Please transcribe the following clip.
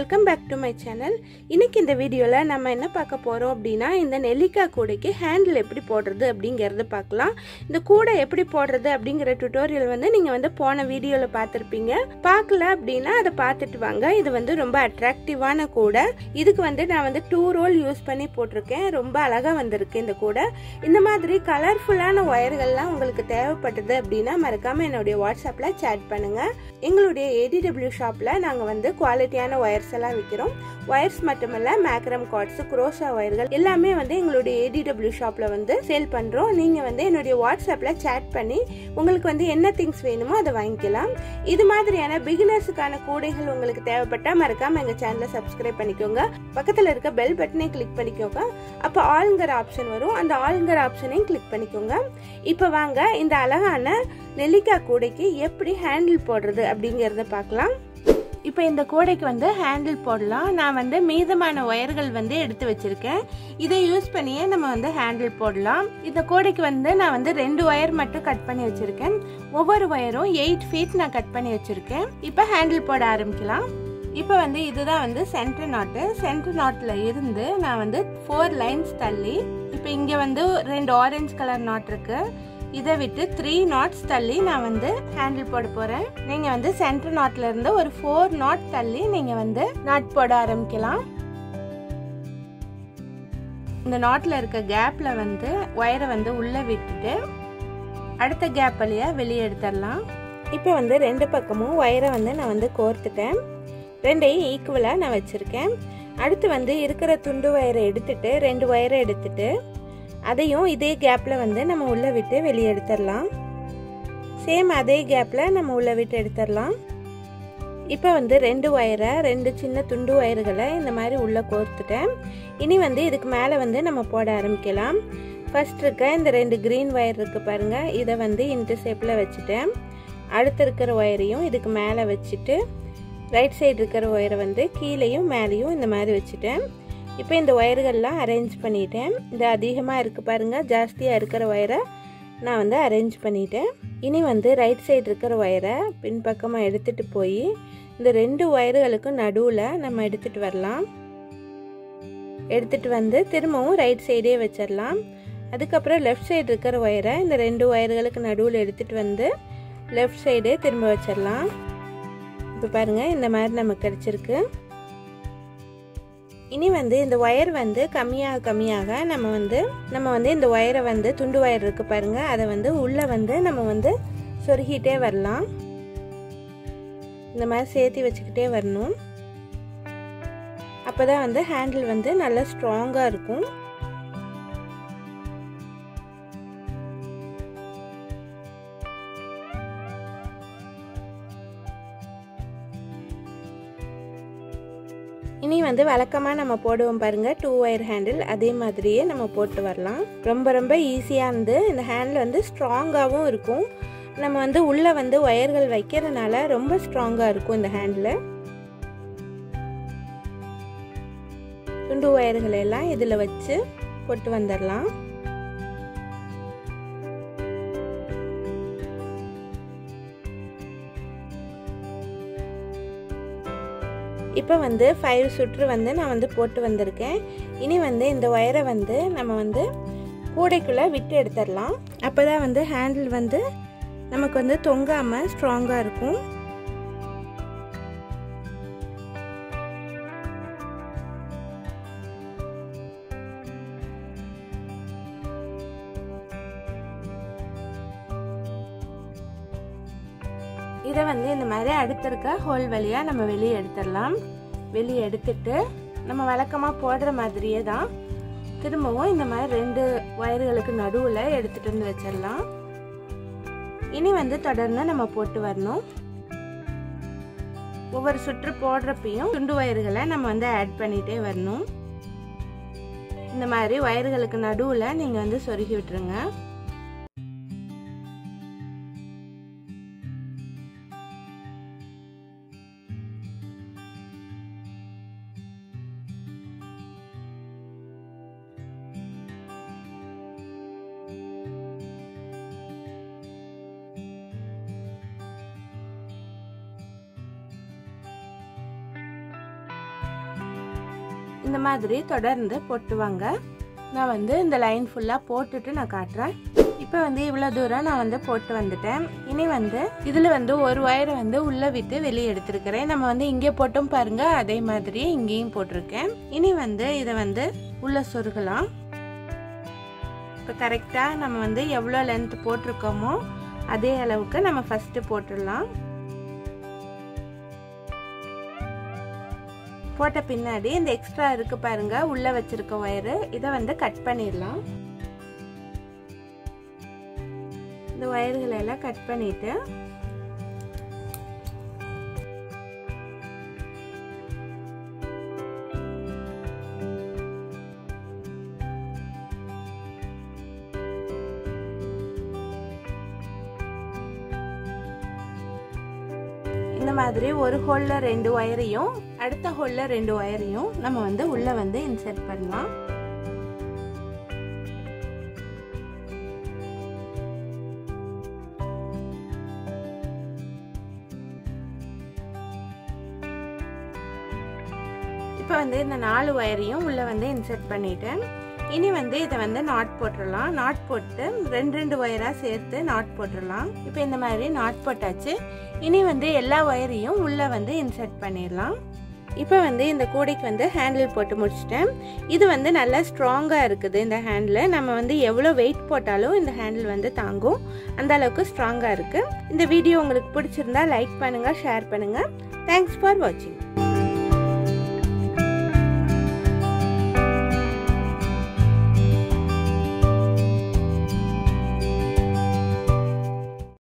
Welcome back to my channel. இன்னைக்கு இந்த வீடியோவில் நம்ம என்ன பார்க்க போகிறோம் அப்படின்னா, இந்த நெல்லிக்காய் கூடைக்கு ஹேண்டில் எப்படி போடுறது அப்படிங்கிறத பார்க்கலாம். இந்த கூடை எப்படி போடுறது அப்படிங்கிற டுட்டோரியல் நீங்கள் போன வீடியோவில் பார்த்துருப்பீங்க. பார்க்கல அப்படின்னா அதை பார்த்துட்டு வாங்க. இது ரொம்ப அட்ராக்டிவான கூடை. இதுக்கு நான் 2 ரோல் யூஸ் பண்ணி போட்டிருக்கேன். ரொம்ப அழகாக வந்திருக்கு இந்த கூடை. இந்த மாதிரி கலர்ஃபுல்லான ஒயர்கள்லாம் உங்களுக்கு தேவைப்பட்டது அப்படின்னா மறக்காமல் என்னுடைய வாட்ஸ்அப்பில் சேட் பண்ணுங்கள். எங்களுடைய ADW ஷாப்பில் நாங்கள் குவாலிட்டியான ஒயர்ஸ் எல்லாம் விற்கிறோம். ஒயர்ஸ் மட்டுமல்ல, மேக்ரம் கார்ட்ஸ், குரோஷா ஒயர்கள் எல்லாமே எங்களுடைய ADW ஷாப்ல சேல் பண்றோம். நீங்க என்னுடைய வாட்ஸ்அப்ல சேட் பண்ணி உங்களுக்கு என்ன திங்ஸ் வேணுமோ அதை வாங்கிக்கலாம். இது மாதிரியான பிகினர்ஸுக்கான கூடைகள் உங்களுக்கு தேவைப்பட்டா மறக்காம எங்க சேனலை சப்ஸ்கிரைப் பண்ணிக்கோங்க. பக்கத்துல இருக்க பெல் பட்டனை கிளிக் பண்ணிக்கோங்க. அப்ப ஆல்ங்கிற ஆப்ஷன் வரும். அந்த ஆல்ங்கிற ஆப்ஷனையும் கிளிக் பண்ணிக்கோங்க. இப்ப வாங்க இந்த அழகான நெல்லிக்காய் கூடைக்கு எப்படி ஹேண்டில் போடுறது அப்படிங்கறத பார்க்கலாம். இப்போ இந்த கூடைக்கு ஹேண்டில் போடலாம். நான் மீதமான ஒயர்கள் எடுத்து வச்சிருக்கேன். இதை யூஸ் பண்ணியே நம்ம ஹேண்டில் போடலாம். இந்த கூடைக்கு நான் 2 ஒயர் மட்டும் கட் பண்ணி வச்சிருக்கேன். ஒவ்வொரு ஒயரும் 8 ஃபீட் நான் கட் பண்ணி வச்சிருக்கேன். இப்போ ஹேண்டில் போட ஆரம்பிக்கலாம். இப்போ இதுதான் சென்டர் நாட்டு. சென்டர் நாட்ல இருந்து நான் 4 லைன்ஸ் தள்ளி, இப்போ இங்க 2 ஆரஞ்சு கலர் நாட் இருக்கு. இதை விட்டு 3 knots தள்ளி நான் ஹேண்டில் போட போறேன். நீங்க சென்டர் நாட்ல இருந்து ஒரு 4 knot தள்ளி நீங்க நாட் போட ஆரம்பிக்கலாம். இந்த நாட்ல இருக்க கேப்ல ஒயரை உள்ள விட்டுட்டு அடுத்த கேப் வழியா வெளியே எடுத்துடலாம். இப்போ 2 பக்கமும் ஒயரை நான் கோர்த்துட்டேன். ரெண்டையும் ஈக்குவலா நான் வச்சிருக்கேன். அடுத்து இருக்கிற துண்டு ஒயரை எடுத்துட்டு 2 ஒயரை எடுத்துட்டு அதையும் இதே கேப்ல நம்ம உள்ள விட்டு வெளியே எடுத்துடலாம். சேம் அதே கேப்ல நம்ம உள்ள விட்டு எடுத்துடலாம். இப்போ 2 ஒயரை 2 சின்ன துண்டு ஒயர்களை இந்த மாதிரி உள்ள கோர்த்துட்டேன். இனி இதுக்கு மேலே நம்ம போட ஆரம்பிக்கலாம். ஃபர்ஸ்ட் இருக்க இந்த 2 கிரீன் ஒயர் இருக்கு பாருங்க, இதை இன்டர் ஷேப்ல வச்சுட்டேன். அடுத்து இருக்கிற ஒயரையும் இதுக்கு மேலே வச்சுட்டு ரைட் சைடு இருக்கிற ஒயரை கீழேயும் மேலேயும் இந்த மாதிரி வச்சுட்டேன். இப்போ இந்த ஒயர்கள்லாம் அரேஞ்ச் பண்ணிட்டேன். இந்த அதிகமாக இருக்கு பாருங்க, ஜாஸ்தியாக இருக்கிற ஒயரை நான் அரேஞ்ச் பண்ணிட்டேன். இனி ரைட் சைடு இருக்கிற ஒயரை பின்பக்கமாக எடுத்துட்டு போய் இந்த 2 ஒயர்களுக்கும் நடுவில் நம்ம எடுத்துட்டு வரலாம். எடுத்துட்டு திரும்பவும் ரைட் சைடே வச்சிடலாம். அதுக்கப்புறம் லெஃப்ட் சைடு இருக்கிற ஒயரை இந்த 2 ஒயர்களுக்கு நடுவில் எடுத்துட்டு லெஃப்ட் சைடே திரும்ப வச்சிடலாம். இப்போ பாருங்க, இந்த மாதிரி நமக்கு கிடைச்சிருக்கு. இனி இந்த ஒயர் கம்மியாக கம்மியாக நம்ம இந்த ஒயரை துண்டு ஒயர் இருக்கு பாருங்க, அதை உள்ள நம்ம சொருகிட்டே வரலாம். இந்த மாதிரி சேர்த்து வச்சுக்கிட்டே வரணும். அப்பதான் ஹேண்டில் நல்லா ஸ்ட்ராங்கா இருக்கும். இனி வழக்கமாக நம்ம போடுவோம் பாருங்க 2 ஒயர் ஹேண்டில், அதே மாதிரியே நம்ம போட்டு வரலாம். ரொம்ப ரொம்ப ஈஸியாக இந்த ஹேண்டில் ஸ்ட்ராங்காகவும் இருக்கும். நம்ம உள்ள ஒயர்கள் வைக்கிறதுனால ரொம்ப ஸ்ட்ராங்காக இருக்கும் இந்த ஹேண்டில். துண்டு ஒயர்கள் எல்லாம் இதில் வச்சு போட்டு வந்துடலாம். இப்போ 5 சுற்று நான் போட்டு வந்திருக்கேன். இனி இந்த ஒயரை நம்ம கூடைக்குள்ளே விட்டு எடுத்துடலாம். அப்போ தான் ஹேண்டில் நமக்கு தொங்காமல் ஸ்ட்ராங்காக இருக்கும். இதை இந்த மாதிரி அடுத்து இருக்க ஹோல் வழியா நம்ம வெளியே எடுத்துடலாம். வெளியே எடுத்துட்டு நம்ம வழக்கமாக போடுற மாதிரியே தான் திரும்பவும் இந்த மாதிரி 2 ஒயர்களுக்கு நடுவில் எடுத்துட்டு வச்சிடலாம். இனி தொடர்ந்து நம்ம போட்டு வரணும். ஒவ்வொரு சுற்று போடுறப்பையும் துண்டு ஒயர்களை நம்ம ஆட் பண்ணிட்டே வரணும். இந்த மாதிரி ஒயர்களுக்கு நடுவில் நீங்க சொருகி விட்டுருங்க. இந்த மாதிரி தொடர்ந்து போட்டுவாங்க. நான் வந்து இந்த லைன் ஃபுல்லா போட்டுட்டு நான் காட்டுறேன். இப்போ வந்து இவ்வளவு தூரம் நான் வந்து போட்டு வந்துட்டேன். இனி வந்து இதுல வந்து ஒரு வயரை வந்து உள்ள விட்டு வெளியே எடுத்துருக்கிறேன். நம்ம வந்து இங்கே போட்டோம் பாருங்க, அதே மாதிரி இங்கேயும் போட்டிருக்கேன். இனி வந்து இதை வந்து உள்ள சொருகலாம். இப்போ கரெக்டா நம்ம வந்து எவ்வளோ லென்த் போட்டிருக்கோமோ அதே அளவுக்கு நம்ம ஃபர்ஸ்ட் போட்டுடலாம். போட்ட பின்னாடி இந்த எக்ஸ்ட்ரா இருக்கு பாருங்க உள்ள வச்சிருக்க வயரு, இதை வந்து கட் பண்ணிடலாம். இந்த வயர்களை எல்லாம் கட் பண்ணிட்டு இந்த மாதிரி ஒரு ஹோல்ல 2 வயரையும் அடுத்த ஹோல்ல 2 வயரையும் நம்ம வந்து உள்ள வந்து இன்சர்ட் பண்ணலாம். இப்போ வந்து இந்த 4 வயரையும் உள்ள வந்து இன்சர்ட் பண்ணிட்டேன். இனி வந்து இதை வந்து நாட் போட்டுடலாம். நாட் போட்டு 2 வயரா சேர்த்து நாட் போட்டுடலாம். இப்போ இந்த மாதிரி நாட் போட்டாச்சு. இனி வந்து எல்லா வயரையும் உள்ள வந்து இன்சர்ட் பண்ணிடலாம். இப்போ வந்து இந்த கூடைக்கு வந்து ஹேண்டில் போட்டு முடிச்சிட்டேன். இது வந்து நல்லா ஸ்ட்ராங்காக இருக்குது. இந்த ஹேண்டில் நம்ம வந்து எவ்வளோ வெயிட் போட்டாலும் இந்த ஹேண்டில் வந்து தாங்கும், அந்த அளவுக்கு ஸ்ட்ராங்காக இருக்குது. இந்த வீடியோ உங்களுக்கு பிடிச்சிருந்தா லைக் பண்ணுங்கள், ஷேர் பண்ணுங்கள். தேங்க்ஸ் ஃபார் வாட்சிங்.